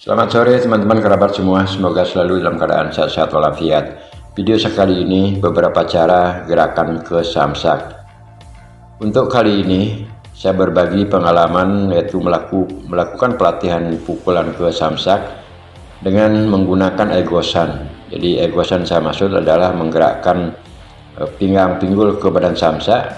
Selamat sore teman-teman kerabat semua, semoga selalu dalam keadaan sehat-sehat walafiat. Video sekali ini beberapa cara gerakan ke samsak. Untuk kali ini saya berbagi pengalaman yaitu melakukan pelatihan pukulan ke samsak dengan menggunakan egosan. Jadi egosan saya maksud adalah menggerakkan pinggang pinggul ke badan samsak,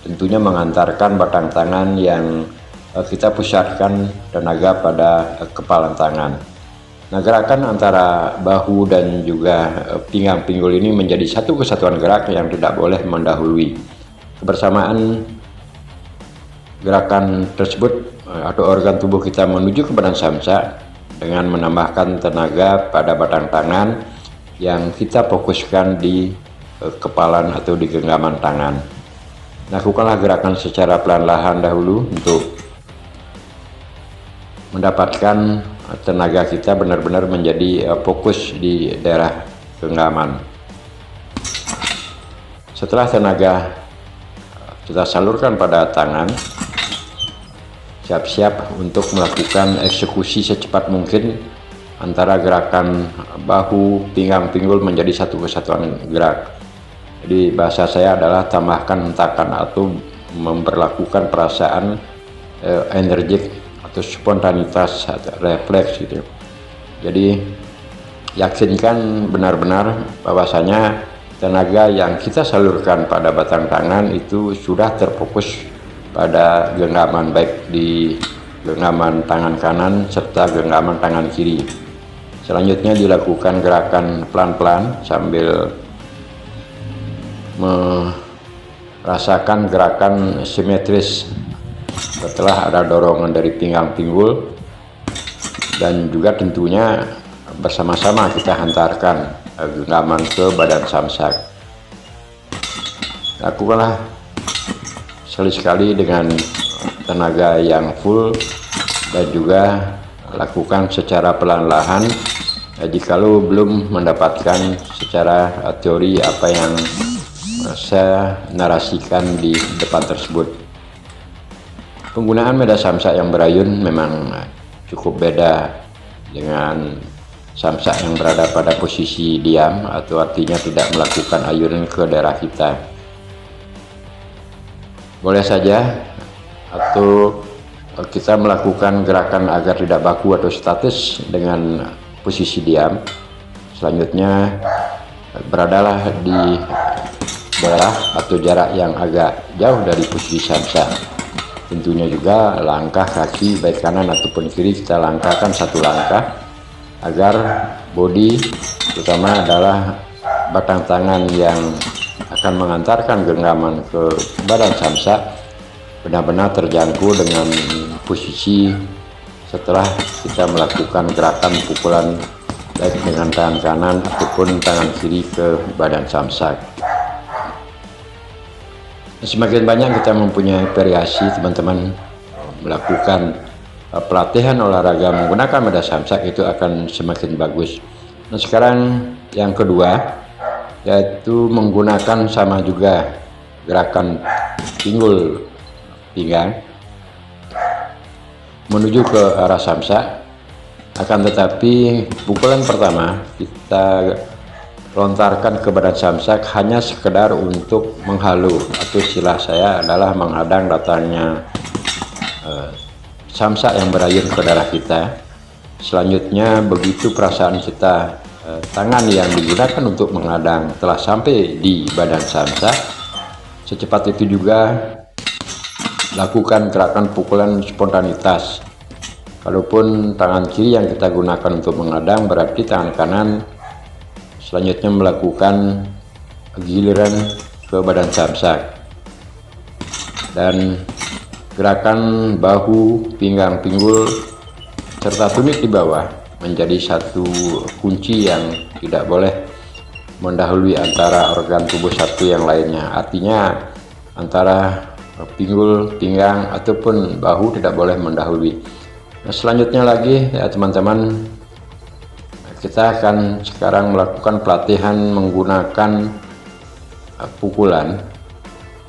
tentunya mengantarkan batang tangan yang kita pusatkan tenaga pada kepalan tangan. Nah, gerakan antara bahu dan juga pinggang pinggul ini menjadi satu kesatuan gerak yang tidak boleh mendahului. Kebersamaan gerakan tersebut atau organ tubuh kita menuju ke badan samsak dengan menambahkan tenaga pada batang tangan yang kita fokuskan di kepalan atau di genggaman tangan. Lakukanlah gerakan secara pelan-lahan dahulu untuk mendapatkan tenaga kita benar-benar menjadi fokus di daerah genggaman. Setelah tenaga kita salurkan pada tangan, siap-siap untuk melakukan eksekusi secepat mungkin antara gerakan bahu, pinggang, pinggul menjadi satu kesatuan gerak. Jadi bahasa saya adalah tambahkan hentakan atau memperlakukan perasaan energik atau spontanitas atau refleks gitu. Jadi yakinkan benar-benar bahwasanya tenaga yang kita salurkan pada batang tangan itu sudah terfokus pada genggaman, baik di genggaman tangan kanan serta genggaman tangan kiri. Selanjutnya dilakukan gerakan pelan-pelan sambil merasakan gerakan simetris setelah ada dorongan dari pinggang pinggul, dan juga tentunya bersama-sama kita hantarkan genggaman ke badan samsak. Lakukanlah sekali-sekali dengan tenaga yang full dan juga lakukan secara pelan-lahan jikalau belum mendapatkan secara teori apa yang saya narasikan di depan tersebut. Penggunaan medan samsak yang berayun memang cukup beda dengan samsak yang berada pada posisi diam atau artinya tidak melakukan ayunan ke daerah kita. Boleh saja atau kita melakukan gerakan agar tidak baku atau statis dengan posisi diam. Selanjutnya beradalah di daerah atau jarak yang agak jauh dari posisi samsak. Tentunya juga langkah kaki baik kanan ataupun kiri kita langkahkan satu langkah agar bodi, terutama adalah batang tangan yang akan mengantarkan genggaman ke badan samsak, benar-benar terjangkau dengan posisi setelah kita melakukan gerakan pukulan baik dengan tangan kanan ataupun tangan kiri ke badan samsak. Semakin banyak kita mempunyai variasi teman-teman melakukan pelatihan olahraga menggunakan medan samsak, itu akan semakin bagus. Nah, sekarang yang kedua yaitu menggunakan sama juga gerakan pinggul pinggang menuju ke arah samsak, akan tetapi pukulan pertama kita lontarkan ke badan samsak hanya sekedar untuk menghalu, atau istilah saya adalah menghadang datangnya samsak yang berayun ke darah kita. Selanjutnya begitu perasaan kita tangan yang digunakan untuk menghadang telah sampai di badan samsak, secepat itu juga lakukan gerakan pukulan spontanitas. Kalaupun tangan kiri yang kita gunakan untuk menghadang, berarti tangan kanan selanjutnya melakukan giliran ke badan samsak. Dan gerakan bahu, pinggang, pinggul serta tumit di bawah menjadi satu kunci yang tidak boleh mendahului antara organ tubuh satu yang lainnya. Artinya antara pinggul, pinggang ataupun bahu tidak boleh mendahului. Nah, selanjutnya lagi ya teman-teman, kita akan sekarang melakukan pelatihan menggunakan pukulan.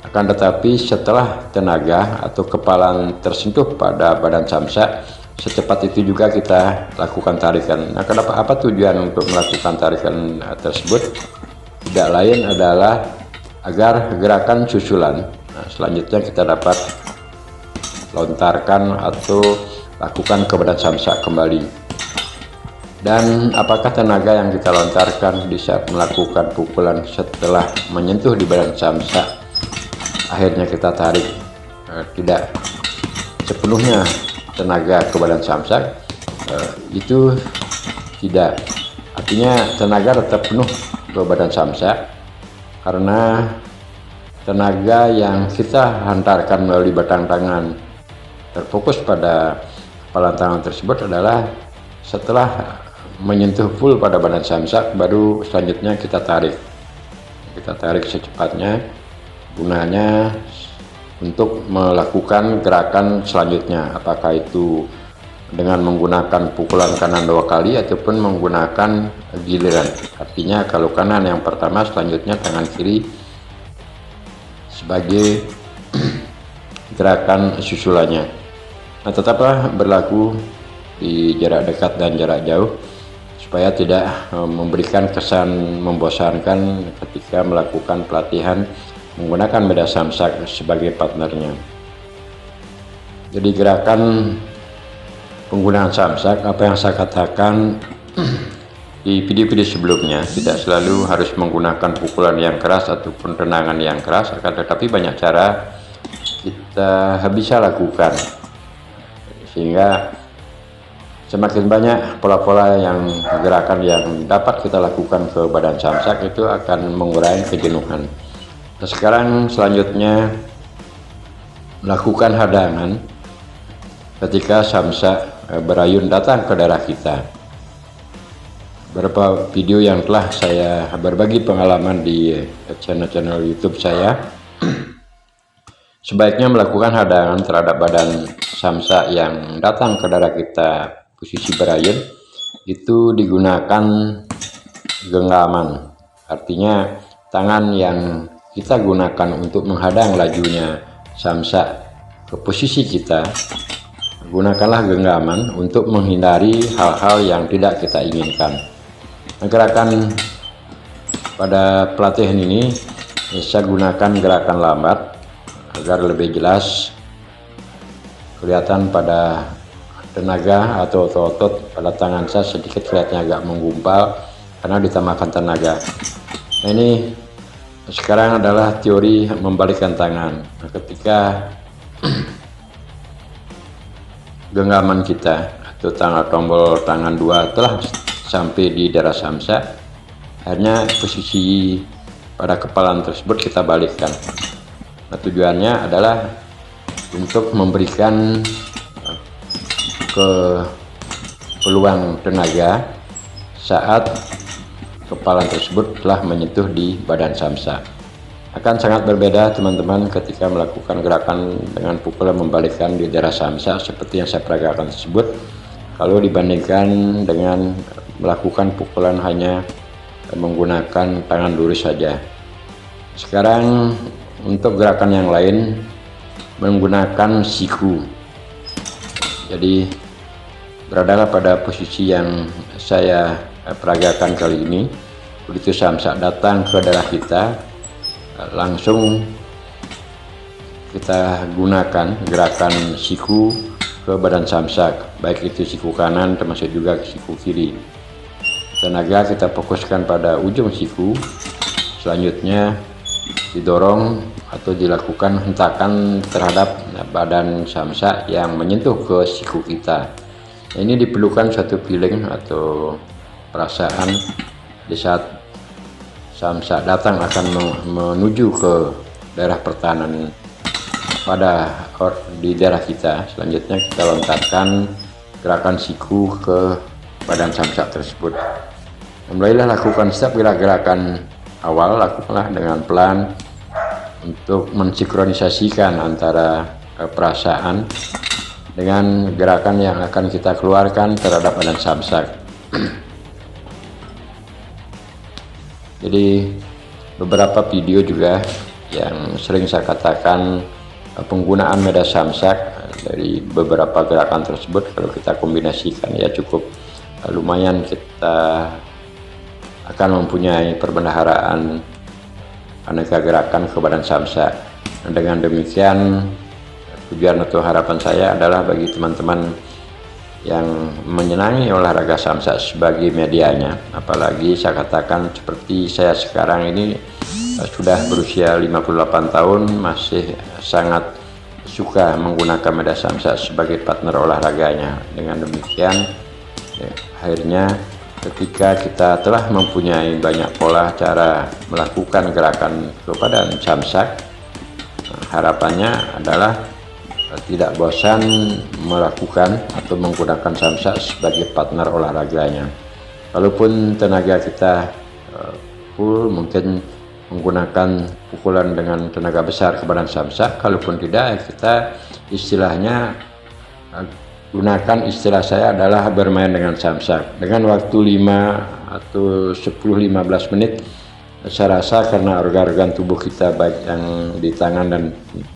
Akan tetapi setelah tenaga atau kepalan tersentuh pada badan samsak, secepat itu juga kita lakukan tarikan. Nah, kenapa, apa tujuan untuk melakukan tarikan tersebut? Tidak lain adalah agar gerakan susulan, nah, selanjutnya kita dapat lontarkan atau lakukan ke badan samsak kembali. Dan apakah tenaga yang kita lontarkan di saat melakukan pukulan setelah menyentuh di badan samsak akhirnya kita tarik tidak sepenuhnya tenaga ke badan samsak, itu tidak, artinya tenaga tetap penuh ke badan samsak, karena tenaga yang kita hantarkan melalui batang tangan terfokus pada kepala tangan tersebut adalah setelah menyentuh full pada badan samsak, baru selanjutnya kita tarik secepatnya, gunanya untuk melakukan gerakan selanjutnya, apakah itu dengan menggunakan pukulan kanan 2 kali ataupun menggunakan giliran. Artinya kalau kanan yang pertama, selanjutnya tangan kiri sebagai gerakan susulannya. Nah, tetaplah berlaku di jarak dekat dan jarak jauh supaya tidak memberikan kesan membosankan ketika melakukan pelatihan menggunakan beda samsak sebagai partnernya. Jadi gerakan penggunaan samsak, apa yang saya katakan di video-video sebelumnya, tidak selalu harus menggunakan pukulan yang keras ataupun tendangan yang keras, akan tetapi banyak cara kita bisa lakukan, sehingga semakin banyak pola-pola yang gerakan yang dapat kita lakukan ke badan samsak itu akan mengurangi kejenuhan. Nah, sekarang selanjutnya melakukan hadangan ketika samsak berayun datang ke daerah kita. Beberapa video yang telah saya berbagi pengalaman di channel YouTube saya, sebaiknya melakukan hadangan terhadap badan samsak yang datang ke daerah kita posisi berayun, itu digunakan genggaman, artinya tangan yang kita gunakan untuk menghadang lajunya samsak ke posisi kita, gunakanlah genggaman untuk menghindari hal-hal yang tidak kita inginkan. Nah, gerakan pada pelatihan ini saya gunakan gerakan lambat agar lebih jelas kelihatan pada tenaga atau otot pada tangan saya sedikit kelihatannya agak menggumpal karena ditambahkan tenaga. Nah, ini sekarang adalah teori membalikkan tangan. Nah, ketika genggaman kita atau tombol tangan 2 telah sampai di daerah samsak, akhirnya posisi pada kepalan tersebut kita balikkan. Nah, tujuannya adalah untuk memberikan ke peluang tenaga saat kepala tersebut telah menyentuh di badan samsak. Akan sangat berbeda teman-teman ketika melakukan gerakan dengan pukulan membalikkan di daerah samsak seperti yang saya peragakan tersebut, kalau dibandingkan dengan melakukan pukulan hanya menggunakan tangan lurus saja. Sekarang untuk gerakan yang lain menggunakan siku. Jadi beradalah pada posisi yang saya peragakan kali ini. Begitu samsak datang ke daerah kita, langsung kita gunakan gerakan siku ke badan samsak, baik itu siku kanan termasuk juga siku kiri. Tenaga kita fokuskan pada ujung siku, selanjutnya didorong atau dilakukan hentakan terhadap badan samsak yang menyentuh ke siku kita. Ini diperlukan suatu feeling atau perasaan di saat samsak datang akan menuju ke daerah pertahanan di daerah kita. Selanjutnya kita lontarkan gerakan siku ke badan samsak tersebut. Mulailah lakukan setiap gerakan awal, lakukanlah dengan pelan untuk mensinkronisasikan antara perasaan dengan gerakan yang akan kita keluarkan terhadap badan samsak. Jadi beberapa video juga yang sering saya katakan penggunaan medan samsak dari beberapa gerakan tersebut. Kalau kita kombinasikan ya cukup lumayan, kita akan mempunyai perbendaharaan aneka gerakan ke badan samsa. Dengan demikian, tujuan atau harapan saya adalah bagi teman-teman yang menyenangi olahraga samsa sebagai medianya, apalagi saya katakan seperti saya sekarang ini sudah berusia 58 tahun, masih sangat suka menggunakan media samsa sebagai partner olahraganya. Dengan demikian ya, akhirnya ketika kita telah mempunyai banyak pola cara melakukan gerakan ke badan samsa, harapannya adalah tidak bosan melakukan atau menggunakan samsa sebagai partner olahraganya. Kalaupun tenaga kita full, mungkin menggunakan pukulan dengan tenaga besar ke badan samsa. Kalaupun tidak, kita istilahnya gunakan, istilah saya adalah bermain dengan samsa dengan waktu 5 atau 10-15 menit. Saya rasa karena organ-organ tubuh kita baik yang di tangan dan